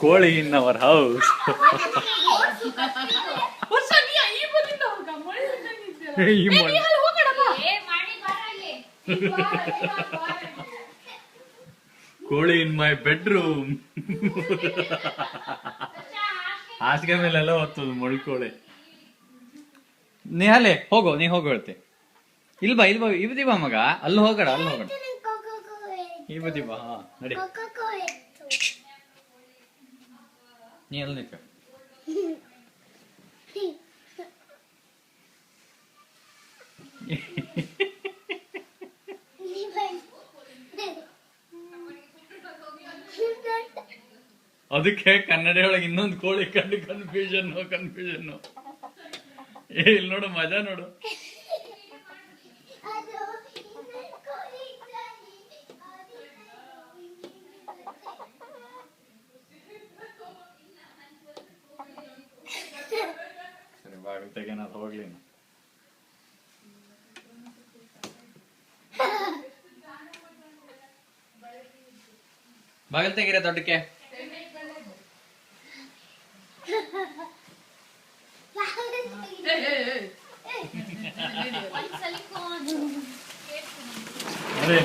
ಕೋಳಿ in our house. ಕೋಳಿ ಇನ್ ಮೈ bedroom. ಹಾಸಿಗೆ ಮೇಲೆಲ್ಲ ಹೊತ್ತದು ಮೊಳ್ಕೋಳಿ. ನೀ ಹೋಗೋ, ನೀ ಹೋಗು ಹೇಳ್ತೆ. ಇಲ್ಬಾ ಇವದಿ ಬಾ ಮಗ, ಅಲ್ಲಿ ಹೋಗಡ, ಅಲ್ಲಿ ಹೋಗಡ. ಇವದಿ ಬಾ, ನಡಿ. ನೀ ಅಲ್ಲಿ ನಿಂತ. ಅದಕ್ಕೆ ಕನ್ನಡ ಒಳಗೆ ಇನ್ನೊಂದು ಕೋಳಿ ಕಂಡು ಕನ್ಫ್ಯೂಷನ್. ಇಲ್ಲಿ ನೋಡು, ಮಜಾ ನೋಡು. ಸರಿ, ಬಾಗಿಲು ತೆಗೆನದು ಹೋಗ್ಲಿ. ಬಾಗಿಲು ತೆಗೀರ ದೊಡ್ಡಕ್ಕೆ. ಅದೇ